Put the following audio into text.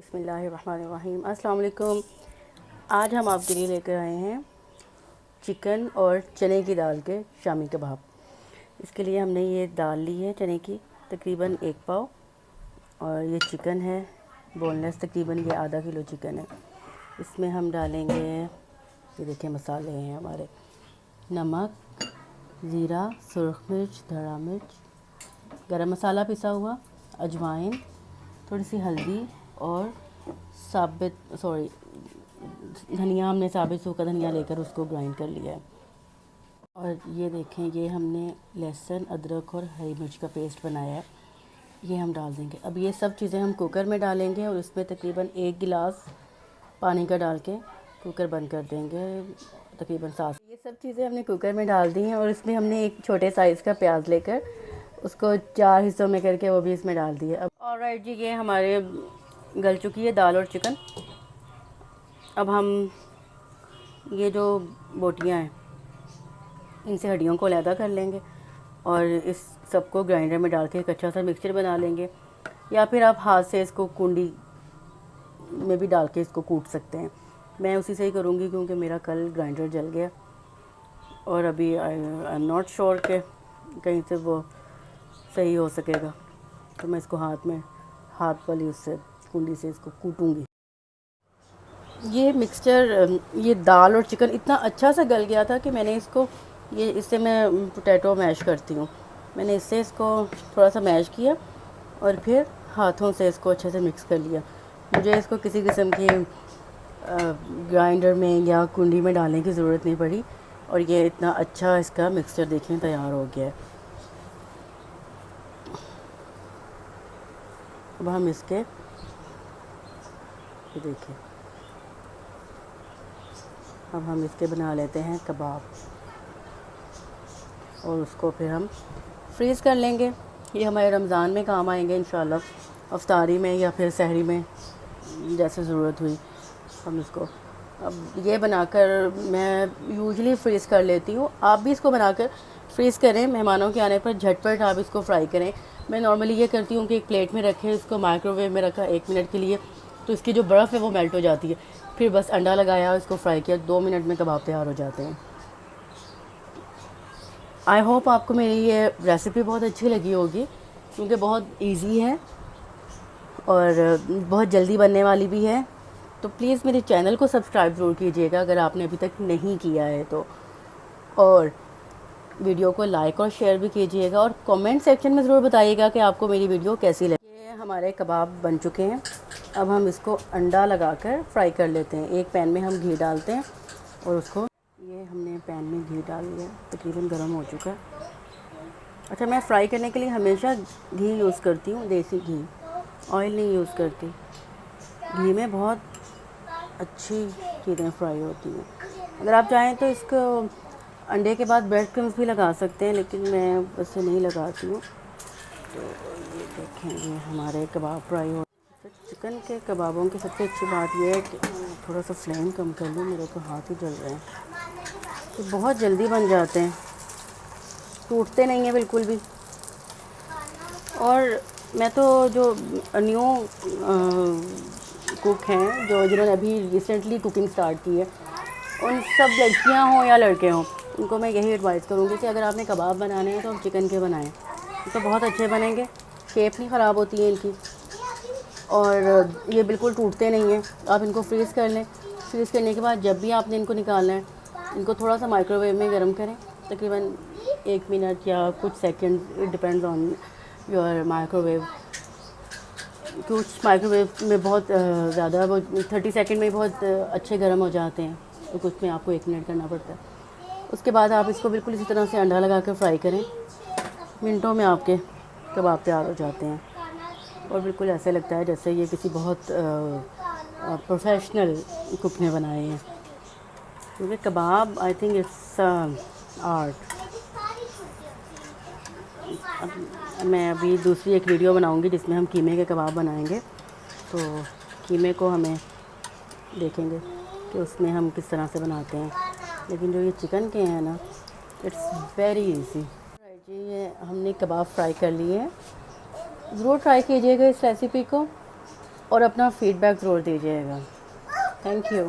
बिस्मिल्लाहिर्रहमानिर्रहीम। अस्सलाम वालेकुम। आज हम आपके लिए लेकर आए हैं चिकन और चने की दाल के शामी कबाब। इसके लिए हमने ये दाल ली है चने की, तकरीबन 1 पाव, और ये चिकन है बोनलेस, तकरीबन ये आधा किलो चिकन है। इसमें हम डालेंगे, ये देखिए मसाले हैं हमारे, नमक, ज़ीरा, सुरख मिर्च, धड़ा मिर्च, गरम मसाला पिसा हुआ, अजवाइन, थोड़ी सी हल्दी और धनिया। हमने साबित सूखा धनिया लेकर उसको ग्राइंड कर लिया है। और ये देखें, ये हमने लहसुन, अदरक और हरी मिर्च का पेस्ट बनाया है, ये हम डाल देंगे। अब ये सब चीज़ें हम कुकर में डालेंगे और इसमें तकरीबन 1 गिलास पानी का डाल के कुकर बंद कर देंगे, तकरीबन 7। ये सब चीज़ें हमने कुकर में डाल दी हैं और इसमें हमने एक छोटे साइज़ का प्याज लेकर उसको 4 हिस्सों में करके वो भी इसमें डाल दिए। अब ऑलराइट जी, ये हमारे गल चुकी है दाल और चिकन। अब हम ये जो बोटियां हैं इनसे हड्डियों को अलहदा कर लेंगे और इस सबको ग्राइंडर में डाल के एक अच्छा सा मिक्सचर बना लेंगे, या फिर आप हाथ से इसको कुंडी में भी डाल के इसको कूट सकते हैं। मैं उसी से ही करूँगी क्योंकि मेरा कल ग्राइंडर जल गया और अभी आई एम नॉट श्योर कि कहीं से वो सही हो सकेगा, तो मैं इसको हाथ वाली उससे कुंडी से इसको कूटूँगी। ये मिक्सचर, ये दाल और चिकन इतना अच्छा सा गल गया था कि मैंने इससे मैं पोटैटो मैश करती हूँ, मैंने इससे इसको थोड़ा सा मैश किया और फिर हाथों से इसको अच्छे से मिक्स कर लिया। मुझे इसको किसी किस्म के ग्राइंडर में या कुंडी में डालने की ज़रूरत नहीं पड़ी और ये इतना अच्छा इसका मिक्सचर देखने तैयार हो गया है। अब हम इसके देखिए, अब हम इसके बना लेते हैं कबाब और उसको फिर हम फ्रीज़ कर लेंगे। ये हमारे रमज़ान में काम आएंगे इंशाल्लाह, अफ्तारी में या फिर सहरी में, जैसे ज़रूरत हुई हम इसको। अब ये बनाकर मैं यूजुअली फ्रीज़ कर लेती हूँ, आप भी इसको बनाकर फ्रीज़ करें, मेहमानों के आने पर झटपट आप इसको फ्राई करें। मैं नॉर्मली ये करती हूँ कि एक प्लेट में रखें, इसको माइक्रोवेव में रखा 1 मिनट के लिए, तो इसकी जो बर्फ़ है वो मेल्ट हो जाती है, फिर बस अंडा लगाया, इसको फ्राई किया, 2 मिनट में कबाब तैयार हो जाते हैं। आई होप आपको मेरी ये रेसिपी बहुत अच्छी लगी होगी क्योंकि बहुत इजी है और बहुत जल्दी बनने वाली भी है। तो प्लीज़ मेरे चैनल को सब्सक्राइब ज़रूर कीजिएगा अगर आपने अभी तक नहीं किया है तो, और वीडियो को लाइक और शेयर भी कीजिएगा और कमेंट सेक्शन में ज़रूर बताइएगा कि आपको मेरी वीडियो कैसी लगी। ये हमारे कबाब बन चुके हैं। अब हम इसको अंडा लगाकर फ्राई कर लेते हैं। एक पैन में हम घी डालते हैं और उसको, ये हमने पैन में घी डाल लिया, तकरीबन गर्म हो चुका है। अच्छा, मैं फ्राई करने के लिए हमेशा घी यूज़ करती हूँ, देसी घी, ऑयल नहीं यूज़ करती। घी में बहुत अच्छी चीज़ें फ्राई होती हैं। अगर आप चाहें तो इसको अंडे के बाद ब्रेड क्रम्स भी लगा सकते हैं, लेकिन मैं उससे नहीं लगाती हूँ। तो ये देखें, ये हमारे कबाब फ्राई हो। चिकन के कबाबों की सबसे अच्छी बात यह है कि थोड़ा सा फ्लेम कम कर लूँ, मेरे तो हाथ ही जल रहे हैं। तो बहुत जल्दी बन जाते हैं, टूटते नहीं हैं बिल्कुल भी। और मैं तो जो न्यू कुक हैं, जिन्होंने अभी रिसेंटली कुकिंग स्टार्ट की है, उन सब लड़कियां हों या लड़के हों, उनको मैं यही एडवाइस करूँगी कि अगर आपने कबाब बनाने हैं तो आप चिकन के बनाएं, तो बहुत अच्छे बनेंगे, शेप नहीं ख़राब होती है इनकी और ये बिल्कुल टूटते नहीं हैं। आप इनको फ्रीज़ कर लें। फ्रीज़ करने के बाद जब भी आपने इनको निकालना है, इनको थोड़ा सा माइक्रोवेव में गर्म करें, तकरीबन 1 मिनट या कुछ second, it depends on your microwave. कुछ माइक्रोवेव में बहुत ज़्यादा, वो 30 सेकंड में बहुत अच्छे गर्म हो जाते हैं, तो कुछ में आपको 1 मिनट करना पड़ता है। उसके बाद आप इसको बिल्कुल इसी तरह से अंडा लगा कर फ्राई करें, मिनटों में आपके कबाब तैयार हो जाते हैं और बिल्कुल ऐसे लगता है जैसे ये किसी बहुत प्रोफेशनल कुक ने बनाए हैं, क्योंकि कबाब आई थिंक इट्स आर्ट। मैं अभी दूसरी एक वीडियो बनाऊंगी जिसमें हम कीमे के कबाब बनाएंगे, तो कीमे को हमें देखेंगे कि उसमें हम किस तरह से बनाते हैं। लेकिन जो ये चिकन के हैं ना, इट्स वेरी इजी। जी, ये हमने कबाब फ्राई कर लिए हैं, ज़रूर ट्राई कीजिएगा इस रेसिपी को। और अपना फ़ीडबैक ज़रूर दीजिएगा। Thank you.